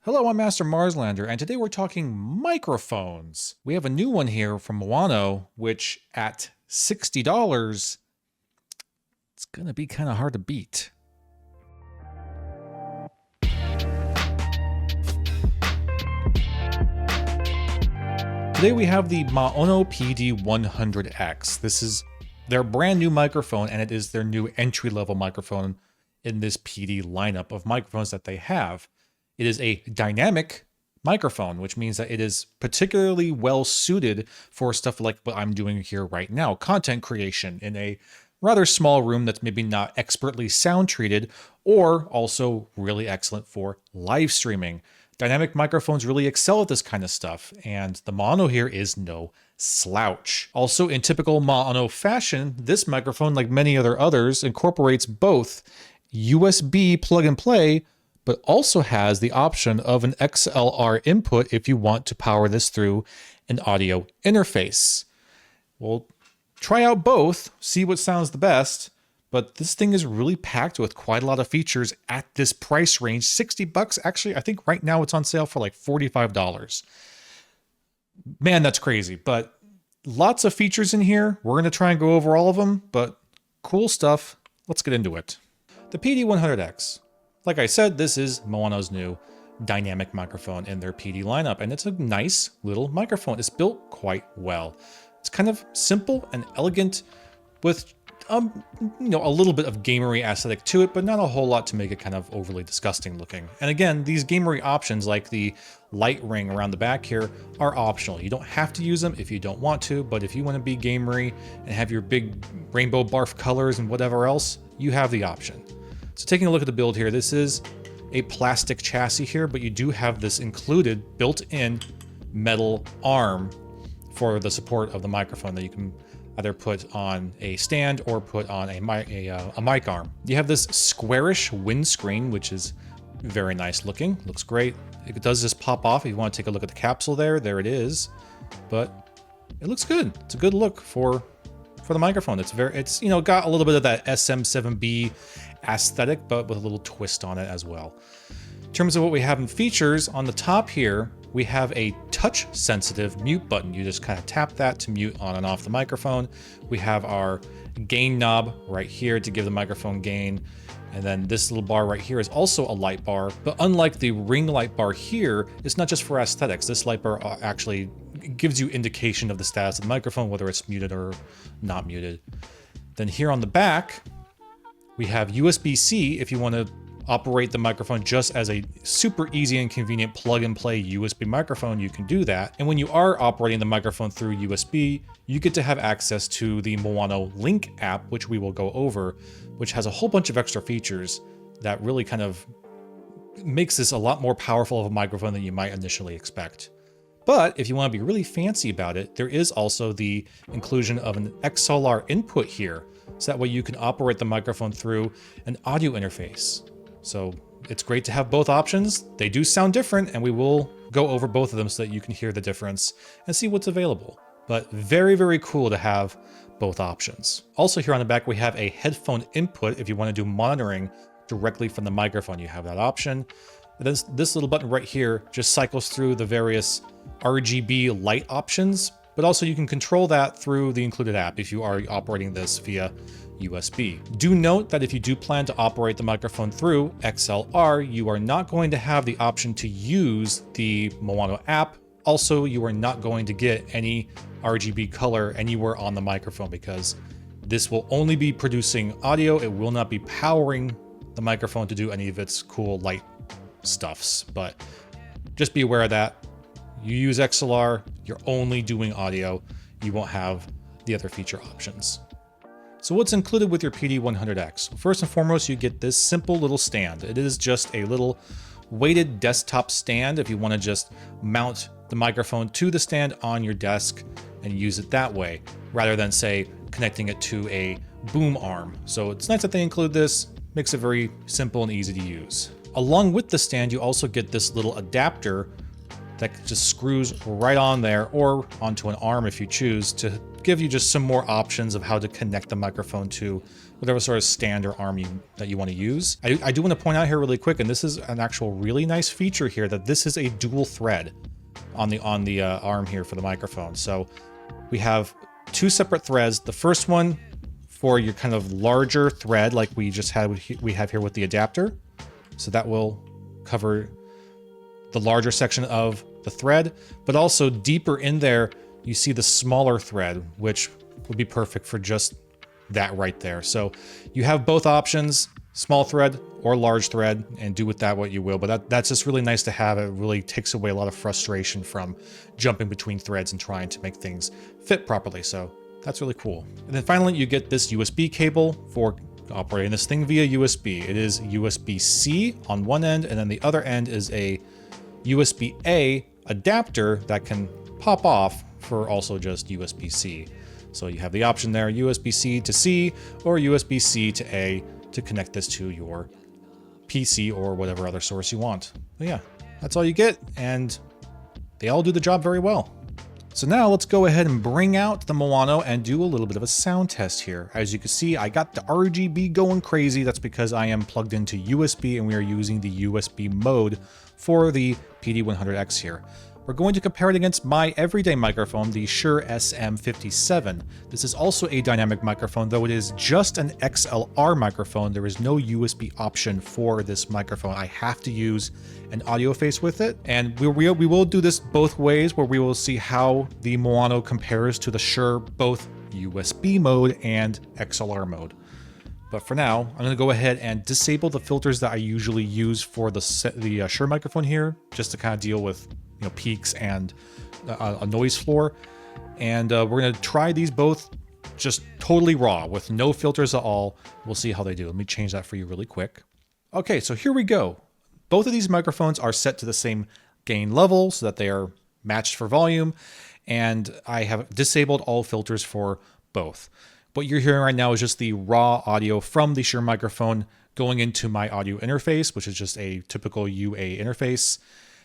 Hello, I'm Master Marslander, and today we're talking microphones. We have a new one here from Maono, which at $60, it's gonna be kind of hard to beat. Today we have the Maono PD100X. This is their brand new microphone, and it is their new entry-level microphone in this PD lineup of microphones that they have. It is a dynamic microphone, which means that it is particularly well suited for stuff like what I'm doing here right now, content creation in a rather small room that's maybe not expertly sound treated, or also really excellent for live streaming. Dynamic microphones really excel at this kind of stuff, and the Maono here is no slouch. Also, in typical Maono fashion, this microphone, like many others, incorporates both USB plug and play, but also has the option of an XLR input if you want to power this through an audio interface. We'll try out both, see what sounds the best, but this thing is really packed with quite a lot of features at this price range. 60 bucks, actually, I think right now it's on sale for like $45. Man, that's crazy, but lots of features in here. We're gonna try and go over all of them, but cool stuff. Let's get into it. The PD100X. Like I said, this is Maono's new dynamic microphone in their PD lineup, and it's a nice little microphone. It's built quite well. It's kind of simple and elegant with a little bit of gamery aesthetic to it, but not a whole lot to make it kind of overly disgusting looking. And again, these gamery options like the light ring around the back here are optional. You don't have to use them if you don't want to, but if you want to be gamery and have your big rainbow barf colors and whatever else, you have the option. So taking a look at the build here, this is a plastic chassis here, but you do have this included built-in metal arm for the support of the microphone that you can either put on a stand or put on a mic arm. You have this squarish windscreen, which is very nice looking, looks great. It does just pop off if you want to take a look at the capsule there it is, but it looks good. It's a good look for the microphone. It's got a little bit of that SM7B aesthetic, but with a little twist on it as well. In terms of what we have in features, on the top here, we have a touch sensitive mute button. You just kind of tap that to mute on and off the microphone. We have our gain knob right here to give the microphone gain. And then this little bar right here is also a light bar, but unlike the ring light bar here, it's not just for aesthetics. This light bar actually gives you indication of the status of the microphone, whether it's muted or not muted. Then here on the back, we have USB-C if you want to operate the microphone just as a super easy and convenient plug and play USB microphone, you can do that. And when you are operating the microphone through USB, you get to have access to the Maono Link app, which we will go over, which has a whole bunch of extra features that really kind of makes this a lot more powerful of a microphone than you might initially expect. But if you want to be really fancy about it, there is also the inclusion of an XLR input here. So that way you can operate the microphone through an audio interface. So it's great to have both options. They do sound different, and we will go over both of them so that you can hear the difference and see what's available. But very, very cool to have both options. Also here on the back, we have a headphone input. If you want to do monitoring directly from the microphone, you have that option. And then this little button right here just cycles through the various RGB light options, but also you can control that through the included app if you are operating this via USB. Do note that if you do plan to operate the microphone through XLR, you are not going to have the option to use the Maono app. Also, you are not going to get any RGB color anywhere on the microphone because this will only be producing audio. It will not be powering the microphone to do any of its cool light stuffs, but just be aware of that. You use XLR, you're only doing audio. You won't have the other feature options. So what's included with your PD100X? First and foremost, you get this simple little stand. It is just a little weighted desktop stand if you want to just mount the microphone to the stand on your desk and use it that way, rather than say connecting it to a boom arm. So it's nice that they include this, makes it very simple and easy to use. Along with the stand, you also get this little adapter that just screws right on there or onto an arm if you choose, to give you just some more options of how to connect the microphone to whatever sort of stand or arm that you want to use. I do want to point out here really quick, and this is an actual really nice feature here, that this is a dual thread on the arm here for the microphone. So we have two separate threads. The first one for your kind of larger thread, like we have here with the adapter. So that will cover the larger section of the thread, but also deeper in there, you see the smaller thread, which would be perfect for just that right there. So you have both options, small thread or large thread, and do with that what you will. But that's just really nice to have. It really takes away a lot of frustration from jumping between threads and trying to make things fit properly. So that's really cool. And then finally, you get this USB cable for operating this thing via USB. It is USB-C on one end, and then the other end is a USB-A adapter that can pop off for also just USB-C. So you have the option there, USB-C to C or USB-C to A to connect this to your PC or whatever other source you want. But yeah, that's all you get, and they all do the job very well. So now let's go ahead and bring out the Maono and do a little bit of a sound test here. As you can see, I got the RGB going crazy. That's because I am plugged into USB and we are using the USB mode for the PD100X here. We're going to compare it against my everyday microphone, the Shure SM57. This is also a dynamic microphone, though it is just an XLR microphone. There is no USB option for this microphone. I have to use an audio face with it. And we will do this both ways, where we will see how the Maono compares to the Shure, both USB mode and XLR mode. But for now, I'm going to go ahead and disable the filters that I usually use for the Shure microphone here, just to kind of deal with peaks and a noise floor. And we're going to try these both just totally raw with no filters at all. We'll see how they do. Let me change that for you really quick. Okay, so here we go. Both of these microphones are set to the same gain level so that they are matched for volume. And I have disabled all filters for both. What you're hearing right now is just the raw audio from the Shure microphone going into my audio interface, which is just a typical UA interface.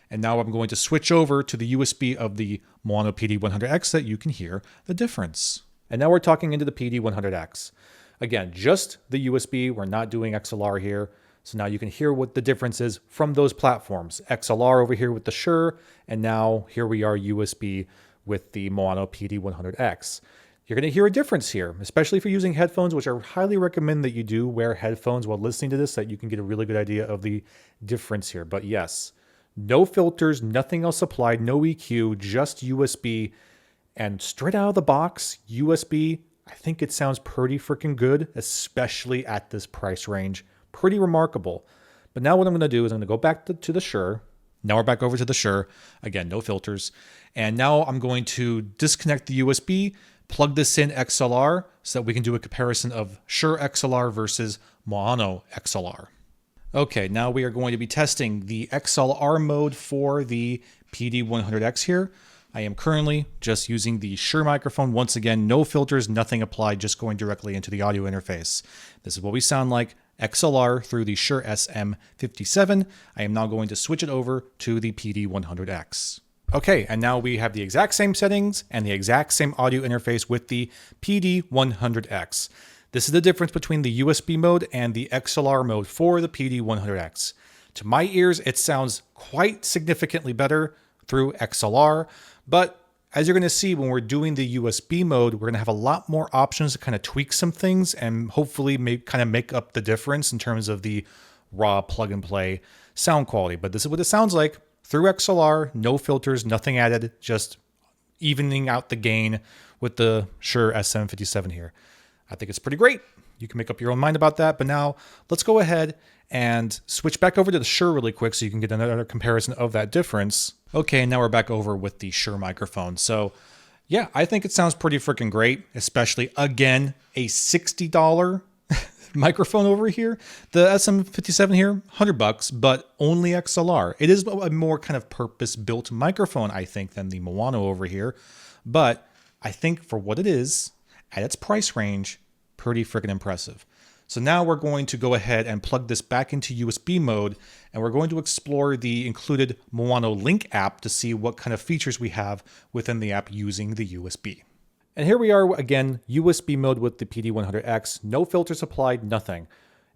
And now I'm going to switch over to the USB of the Maono PD100X so that you can hear the difference. And now we're talking into the PD100X. Again, just the USB, we're not doing XLR here. So now you can hear what the difference is from those platforms. XLR over here with the Shure, and now here we are USB with the Maono PD100X. You're going to hear a difference here, especially if you're using headphones, which I highly recommend that you do wear headphones while listening to this, so that you can get a really good idea of the difference here. But yes, no filters, nothing else applied, no EQ, just USB, and straight out of the box, USB, I think it sounds pretty freaking good, especially at this price range. Pretty remarkable. But now what I'm going to do is I'm going to go back to the Shure. Now we're back over to the Shure. Again, no filters. And now I'm going to disconnect the USB, plug this in XLR so that we can do a comparison of Shure XLR versus Maono XLR. Okay, now we are going to be testing the XLR mode for the PD100X here. I am currently just using the Shure microphone. Once again, no filters, nothing applied, just going directly into the audio interface. This is what we sound like, XLR through the Shure SM57. I am now going to switch it over to the PD100X. Okay, and now we have the exact same settings and the exact same audio interface with the PD100X. This is the difference between the USB mode and the XLR mode for the PD100X. To my ears, it sounds quite significantly better through XLR, but as you're going to see when we're doing the USB mode, we're going to have a lot more options to kind of tweak some things and hopefully make up the difference in terms of the raw plug and play sound quality. But this is what it sounds like through XLR, no filters, nothing added, just evening out the gain with the Shure SM57 here. I think it's pretty great. You can make up your own mind about that. But now let's go ahead and switch back over to the Shure really quick so you can get another comparison of that difference. Okay, now we're back over with the Shure microphone. So yeah, I think it sounds pretty freaking great, especially, again, a $60 microphone over here. The SM57 here, $100, but only XLR. It is a more kind of purpose-built microphone, I think, than the Maono over here. But I think for what it is, at its price range, pretty freaking impressive. So now we're going to go ahead and plug this back into USB mode, and we're going to explore the included Maono Link app to see what kind of features we have within the app using the USB. And here we are again, USB mode with the PD100X, no filters applied, nothing.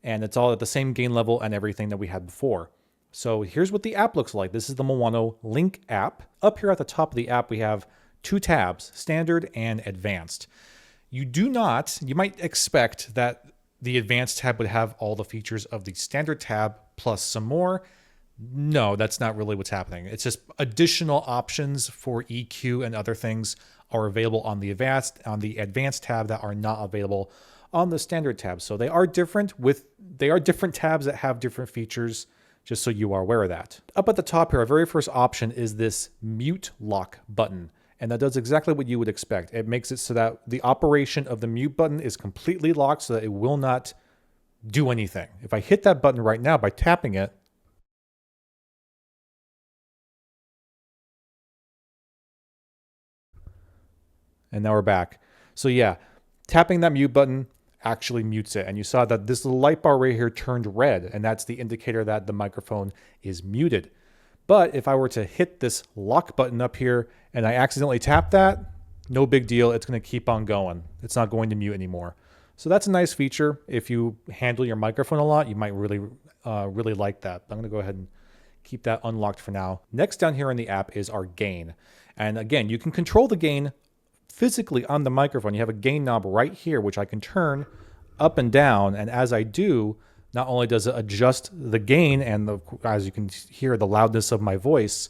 And it's all at the same gain level and everything that we had before. So here's what the app looks like. This is the Maono Link app. Up here at the top of the app, we have two tabs, Standard and Advanced. You might expect that the Advanced tab would have all the features of the Standard tab plus some more. No, that's not really what's happening. It's just additional options for EQ and other things are available on the Advanced tab that are not available on the Standard tab. So they are different tabs that have different features, just so you are aware of that. Up at the top here, our very first option is this mute lock button. And that does exactly what you would expect. It makes it so that the operation of the mute button is completely locked so that it will not do anything. If I hit that button right now by tapping it, and now we're back. So yeah, tapping that mute button actually mutes it. And you saw that this little light bar right here turned red, and that's the indicator that the microphone is muted. But if I were to hit this lock button up here and I accidentally tap that, no big deal. It's going to keep on going. It's not going to mute anymore. So that's a nice feature. If you handle your microphone a lot, you might really like that. I'm going to go ahead and keep that unlocked for now. Next down here in the app is our gain. And again, you can control the gain physically on the microphone. You have a gain knob right here, which I can turn up and down. And as I do, not only does it adjust the gain and as you can hear, the loudness of my voice,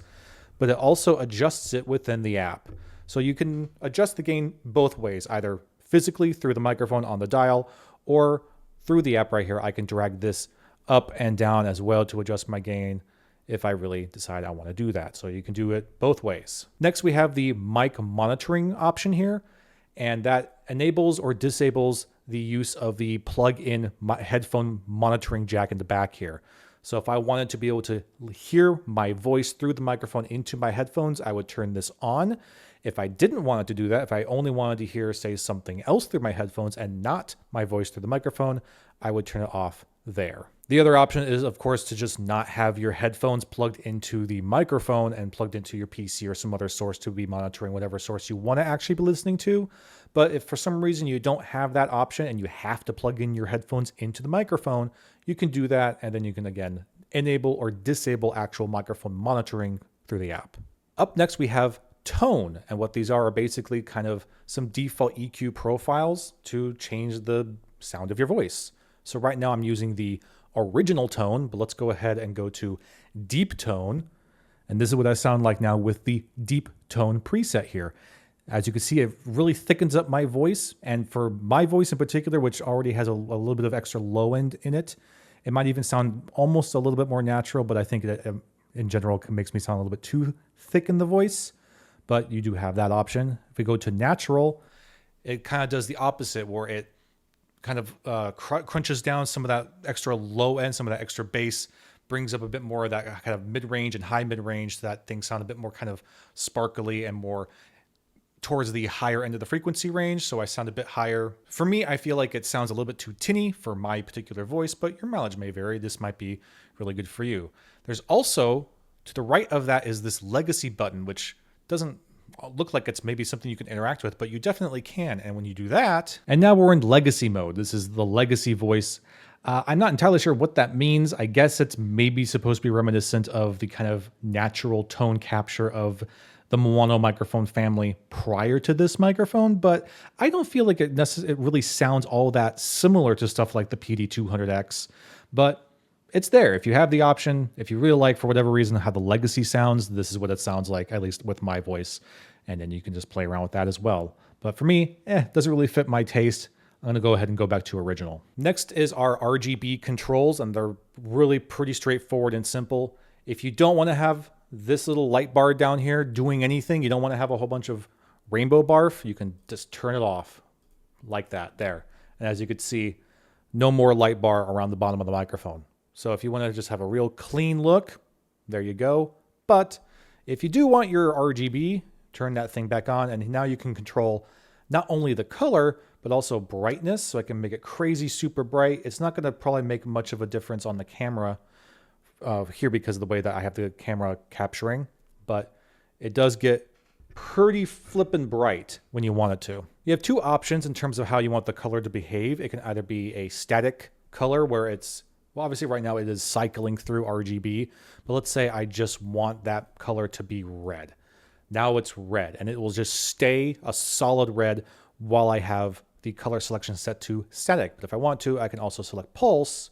but it also adjusts it within the app. So you can adjust the gain both ways, either physically through the microphone on the dial or through the app right here. I can drag this up and down as well to adjust my gain if I really decide I want to do that. So you can do it both ways. Next, we have the mic monitoring option here, and that enables or disables the use of the plug-in headphone monitoring jack in the back here. So if I wanted to be able to hear my voice through the microphone into my headphones, I would turn this on. If I didn't want it to do that, if I only wanted to hear, say, something else through my headphones and not my voice through the microphone, I would turn it off there. The other option is, of course, to just not have your headphones plugged into the microphone and plugged into your PC or some other source to be monitoring whatever source you want to actually be listening to. But if for some reason you don't have that option and you have to plug in your headphones into the microphone, you can do that, and then you can, again, enable or disable actual microphone monitoring through the app. Up next, we have tone, and what these are basically kind of some default EQ profiles to change the sound of your voice. So right now I'm using the original tone, but let's go ahead and go to deep tone. And this is what I sound like now with the deep tone preset here. As you can see, it really thickens up my voice. And for my voice in particular, which already has a little bit of extra low end in it, it might even sound almost a little bit more natural, but I think that in general it makes me sound a little bit too thick in the voice. But you do have that option. If we go to natural, it kind of does the opposite, where it kind of crunches down some of that extra low end, some of that extra bass, brings up a bit more of that kind of mid-range and high mid-range, so that things sound a bit more kind of sparkly and more towards the higher end of the frequency range. So I sound a bit higher. For me, I feel like it sounds a little bit too tinny for my particular voice, but your mileage may vary. This might be really good for you. There's also, to the right of that is this legacy button, which doesn't look like it's maybe something you can interact with, but you definitely can. And when you do that, and now we're in legacy mode. This is the legacy voice. I'm not entirely sure what that means. I guess it's maybe supposed to be reminiscent of the kind of natural tone capture of the Maono microphone family prior to this microphone, but I don't feel like it really sounds all that similar to stuff like the PD100X, but it's there. If you have the option, if you really like, for whatever reason, how the legacy sounds, this is what it sounds like, at least with my voice. And then you can just play around with that as well. But for me, it doesn't really fit my taste. I'm going to go ahead and go back to original. Next is our RGB controls, and they're really pretty straightforward and simple. If you don't want to have this little light bar down here doing anything, you don't want to have a whole bunch of rainbow barf, you can just turn it off like that there. And as you can see, no more light bar around the bottom of the microphone. So if you want to just have a real clean look, there you go. But if you do want your RGB, turn that thing back on, and now you can control not only the color, but also brightness. So I can make it crazy super bright. It's not going to probably make much of a difference on the camera here because of the way that I have the camera capturing, but it does get pretty flippin' bright when you want it to. You have two options in terms of how you want the color to behave. It can either be a static color where it's, well, obviously right now it is cycling through RGB, but let's say I just want that color to be red. Now it's red, and it will just stay a solid red while I have the color selection set to static. But if I want to, I can also select pulse,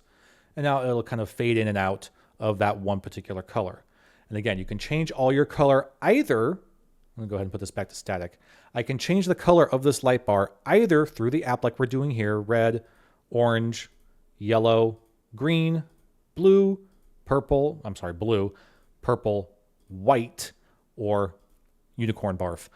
and now it'll kind of fade in and out of that one particular color. And again, you can change all your color either, I'm gonna go ahead and put this back to static. I can change the color of this light bar either through the app like we're doing here, red, orange, yellow, green, blue, purple, white, or unicorn barf.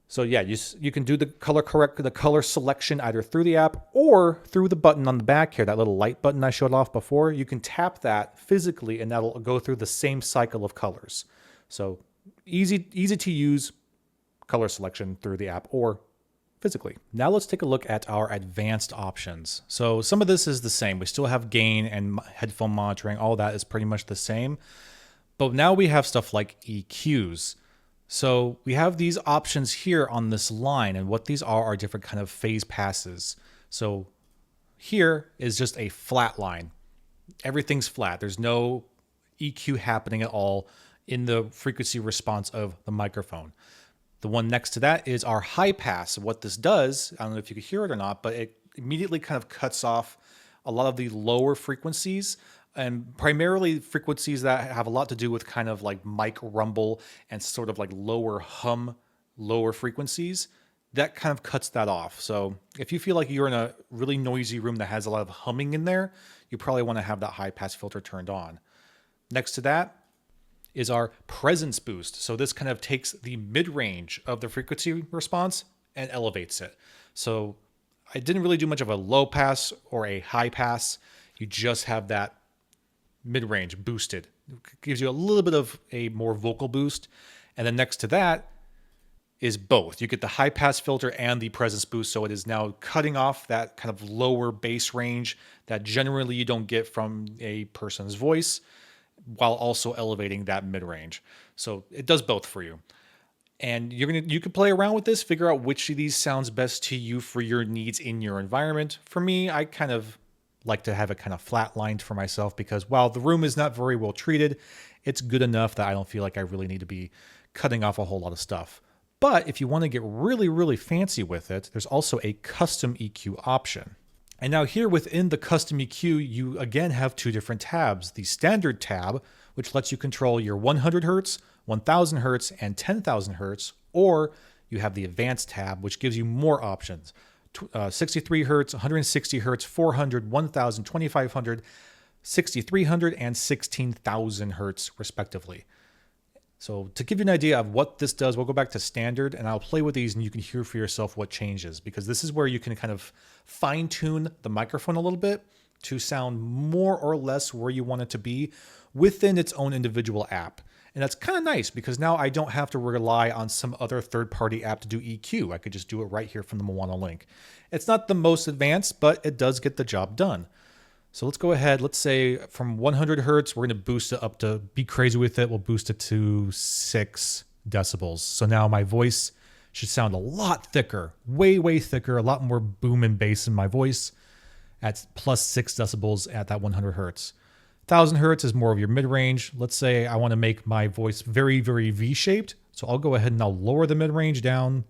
So yeah, you can do the color selection either through the app or through the button on the back here, that little light button I showed off before. You can tap that physically and that'll go through the same cycle of colors. So easy to use color selection through the app or physically. Now let's take a look at our advanced options. So some of this is the same. We still have gain and headphone monitoring. All that is pretty much the same. But now we have stuff like EQs. So we have these options here on this line, and what these are different kind of phase passes. So here is just a flat line. Everything's flat. There's no EQ happening at all in the frequency response of the microphone. The one next to that is our high pass. What this does, I don't know if you could hear it or not, but it immediately kind of cuts off a lot of the lower frequencies, and primarily frequencies that have a lot to do with kind of like mic rumble and sort of like lower hum, lower frequencies. That kind of cuts that off. So if you feel like you're in a really noisy room that has a lot of humming in there, you probably want to have that high pass filter turned on. Next to that is our presence boost. So this kind of takes the mid-range of the frequency response and elevates it. So I didn't really do much of a low pass or a high pass. You just have that mid-range boosted. It gives you a little bit of a more vocal boost. And then next to that is both. You get the high pass filter and the presence boost. So it is now cutting off that kind of lower bass range that generally you don't get from a person's voice, while also elevating that mid-range. So it does both for you. And you can play around with this, figure out which of these sounds best to you for your needs in your environment. For me, I kind of like to have it kind of flatlined for myself because while the room is not very well treated, it's good enough that I don't feel like I really need to be cutting off a whole lot of stuff. But if you want to get really, really fancy with it, there's also a custom EQ option. And now here within the custom EQ, you again have two different tabs. The standard tab, which lets you control your 100 Hertz, 1000 Hertz, and 10,000 Hertz, or you have the advanced tab, which gives you more options. 63 Hertz, 160 Hertz, 400, 1000, 2500, 6300, and 16,000 Hertz respectively. So to give you an idea of what this does, we'll go back to standard and I'll play with these and you can hear for yourself what changes, because this is where you can kind of fine tune the microphone a little bit to sound more or less where you want it to be within its own individual app. And that's kind of nice because now I don't have to rely on some other third-party app to do EQ. I could just do it right here from the Maono link. It's not the most advanced, but it does get the job done. So let's go ahead. Let's say from 100 Hertz, we're going to boost it up to be crazy with it. We'll boost it to 6 decibels. So now my voice should sound a lot thicker, way, way thicker, a lot more boom and bass in my voice at plus 6 decibels at that 100 Hertz. 1000 Hertz is more of your mid-range. Let's say I want to make my voice very, very V-shaped. So I'll go ahead and I'll lower the mid-range down.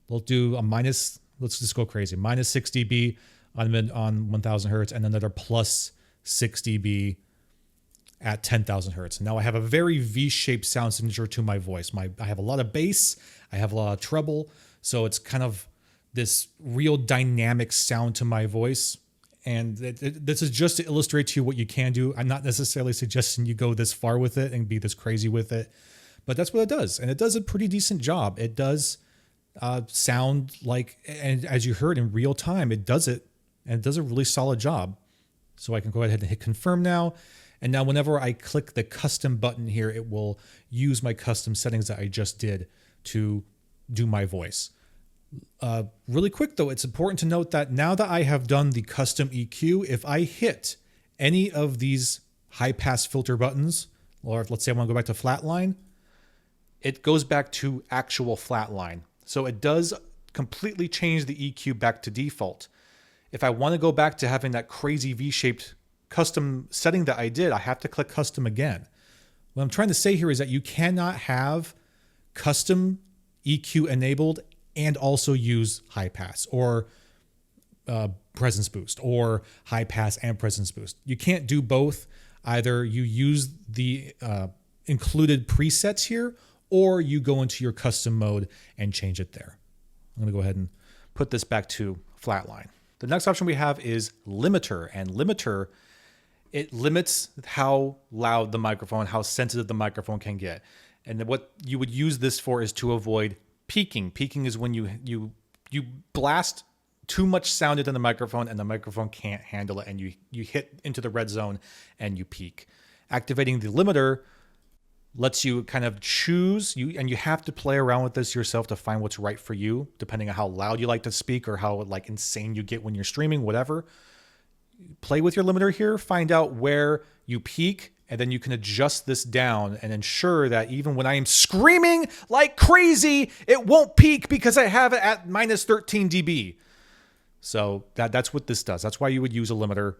We'll do a minus, let's just go crazy, minus 6 dB on 1000 Hertz and another plus 6 dB at 10,000 Hertz. Now I have a very V-shaped sound signature to my voice. I have a lot of bass, I have a lot of treble, so it's kind of this real dynamic sound to my voice. And this is just to illustrate to you what you can do. I'm not necessarily suggesting you go this far with it and be this crazy with it, but that's what it does. And it does a pretty decent job. It does sound like, and as you heard in real time, it does it, and it does a really solid job. So I can go ahead and hit confirm now. And now whenever I click the custom button here, it will use my custom settings that I just did to do my voice. Really quick though, it's important to note that now that I have done the custom EQ, if I hit any of these high pass filter buttons, or if, let's say I want to go back to flatline, it goes back to actual flatline. So it does completely change the EQ back to default. If I want to go back to having that crazy V-shaped custom setting that I did, I have to click custom again. What I'm trying to say here is that you cannot have custom EQ enabled and also use high pass or presence boost, or high pass and presence boost. You can't do both. Either you use the included presets here, or you go into your custom mode and change it there. I'm going to go ahead and put this back to flatline. The next option we have is limiter, and limiter, it limits how loud the microphone, how sensitive the microphone can get. And what you would use this for is to avoid peaking. Peaking is when you blast too much sound into the microphone and the microphone can't handle it, and you hit into the red zone and you peak. Activating the limiter lets you kind of choose, and you have to play around with this yourself to find what's right for you, depending on how loud you like to speak or how like insane you get when you're streaming, whatever. Play with your limiter here, find out where you peak, and then you can adjust this down and ensure that even when I am screaming like crazy, it won't peak because I have it at minus 13 dB. So that's what this does. That's why you would use a limiter.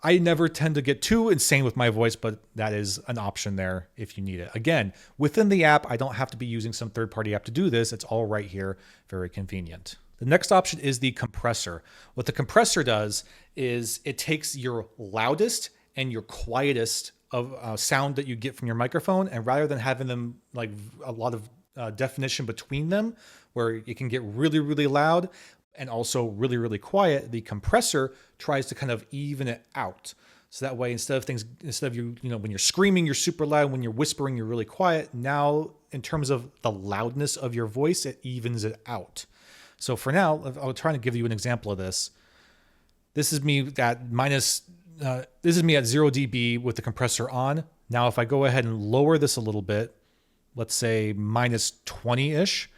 I never tend to get too insane with my voice, but that is an option there if you need it. Again, within the app, I don't have to be using some third-party app to do this. It's all right here, very convenient. The next option is the compressor. What the compressor does is it takes your loudest and your quietest of sound that you get from your microphone, and rather than having them like a lot of definition between them, where it can get really, really loud and also really, really quiet, the compressor tries to kind of even it out. So that way, instead of you know, when you're screaming, you're super loud. When you're whispering, you're really quiet. Now, in terms of the loudness of your voice, it evens it out. So for now, I'll try to give you an example of this. This is me at this is me at 0 dB with the compressor on. Now, if I go ahead and lower this a little bit, let's say minus 20-ish,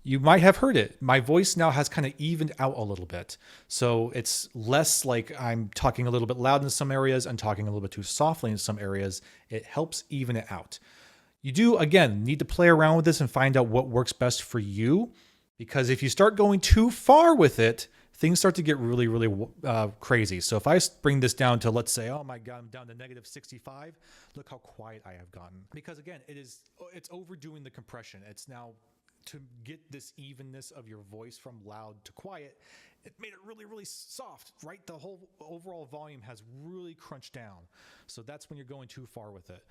you might have heard it. My voice now has kind of evened out a little bit. So it's less like I'm talking a little bit loud in some areas and talking a little bit too softly in some areas. It helps even it out. You do, again, need to play around with this and find out what works best for you. Because if you start going too far with it, things start to get really, really crazy. So if I bring this down to, let's say, oh my God, I'm down to negative 65, look how quiet I have gotten. Because again, it's overdoing the compression. It's now, to get this evenness of your voice from loud to quiet, it made it really, really soft, right? The whole overall volume has really crunched down. So that's when you're going too far with it.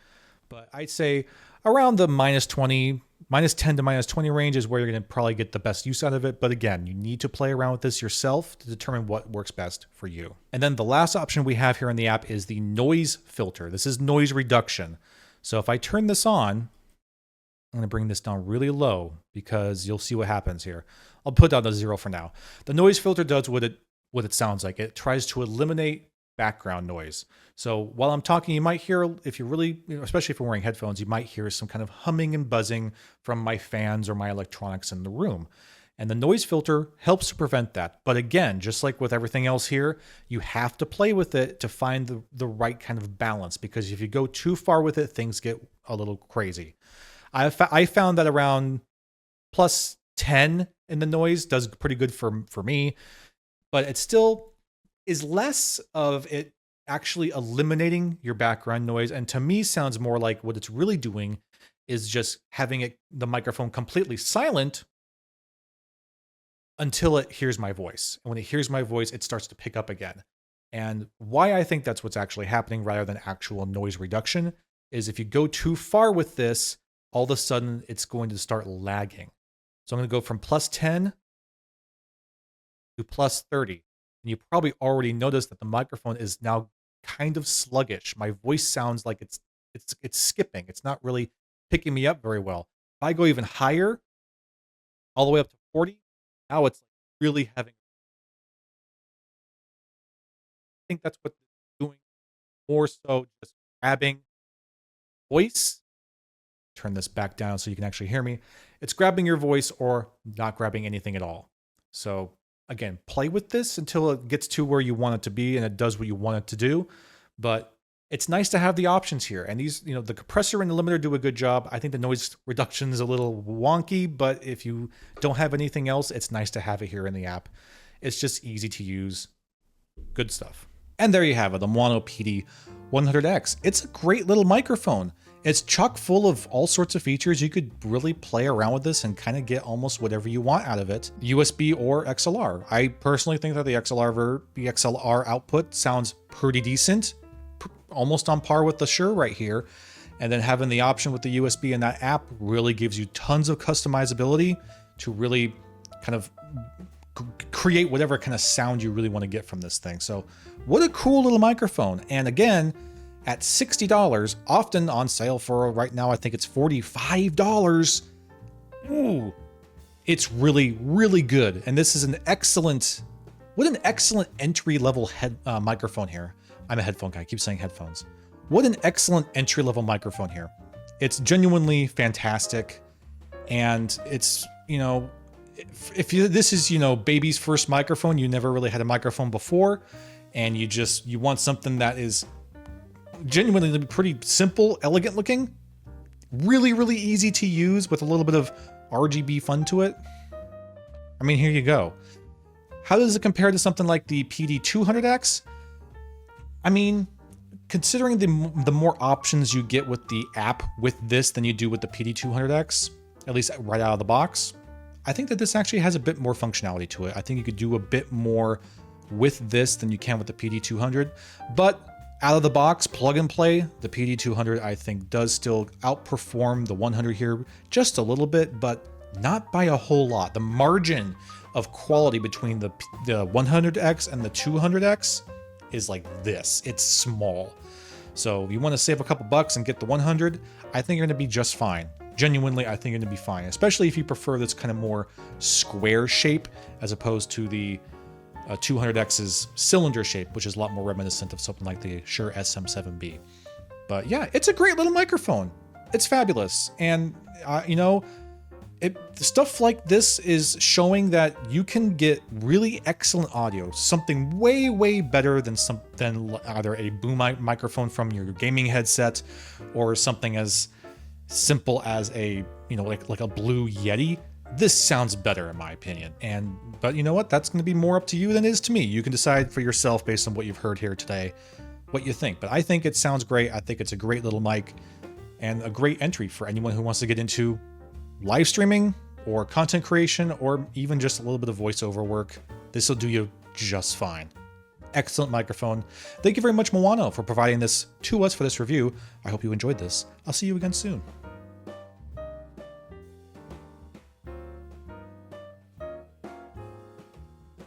But I'd say around the minus 10 to minus 20 range is where you're going to probably get the best use out of it. But again, you need to play around with this yourself to determine what works best for you. And then the last option we have here in the app is the noise filter. This is noise reduction. So if I turn this on, I'm going to bring this down really low because you'll see what happens here. I'll put down to 0 for now. The noise filter does what it sounds like. It tries to eliminate background noise. So while I'm talking, you might hear, if you're really, especially if you're wearing headphones, you might hear some kind of humming and buzzing from my fans or my electronics in the room. And the noise filter helps to prevent that. But again, just like with everything else here, you have to play with it to find the right kind of balance, because if you go too far with it, things get a little crazy. I found that around plus 10 in the noise does pretty good for me, but it still is less of it actually eliminating your background noise. And to me, sounds more like what it's really doing is just having the microphone completely silent until it hears my voice. And when it hears my voice, it starts to pick up again. And why I think that's what's actually happening rather than actual noise reduction is if you go too far with this, all of a sudden it's going to start lagging. So I'm going to go from plus 10 to plus 30. And you probably already noticed that the microphone is now kind of sluggish. My voice sounds like it's skipping. It's not really picking me up very well. If I go even higher, all the way up to 40, now it's really having. I think that's what it's doing, more so just grabbing voice. Turn this back down so you can actually hear me. It's grabbing your voice or not grabbing anything at all. So again, play with this until it gets to where you want it to be and it does what you want it to do. But it's nice to have the options here. And these, the compressor and the limiter do a good job. I think the noise reduction is a little wonky, but if you don't have anything else, it's nice to have it here in the app. It's just easy to use. Good stuff. And there you have it, the Maono PD100X. It's a great little microphone. It's chock full of all sorts of features. You could really play around with this and kind of get almost whatever you want out of it, USB or XLR. I personally think that the XLR output sounds pretty decent, almost on par with the Shure right here. And then having the option with the USB in that app really gives you tons of customizability to really kind of create whatever kind of sound you really want to get from this thing. So what a cool little microphone. And again, at $60, often on sale for right now, I think it's $45. Ooh, it's really, really good. And this is an excellent, what an excellent entry-level microphone here. I'm a headphone guy, I keep saying headphones. What an excellent entry-level microphone here. It's genuinely fantastic. And it's, if this is, baby's first microphone, you never really had a microphone before, and you want something that is genuinely pretty simple, elegant looking, really, really easy to use with a little bit of RGB fun to it. I mean, here you go. How does it compare to something like the PD100X? I mean, considering the more options you get with the app with this than you do with the PD100X, at least right out of the box, I think that this actually has a bit more functionality to it. I think you could do a bit more with this than you can with the PD200, but out of the box, plug and play, the PD200 I think does still outperform the 100 here just a little bit, but not by a whole lot. The margin of quality between the 100X and the 200X is like this. It's small. So if you want to save a couple bucks and get the 100, I think you're going to be just fine. Genuinely, I think you're going to be fine, especially if you prefer this kind of more square shape as opposed to the 200X's cylinder shape, which is a lot more reminiscent of something like the Shure SM7B. But yeah, it's a great little microphone. It's fabulous. And, stuff like this is showing that you can get really excellent audio, something way, way better than either a boom microphone from your gaming headset or something as simple as a, like a Blue Yeti. This sounds better in my opinion. But you know what? That's going to be more up to you than it is to me. You can decide for yourself based on what you've heard here today, what you think. But I think it sounds great. I think it's a great little mic and a great entry for anyone who wants to get into live streaming or content creation or even just a little bit of voiceover work. This will do you just fine. Excellent microphone. Thank you very much, Maono, for providing this to us for this review. I hope you enjoyed this. I'll see you again soon.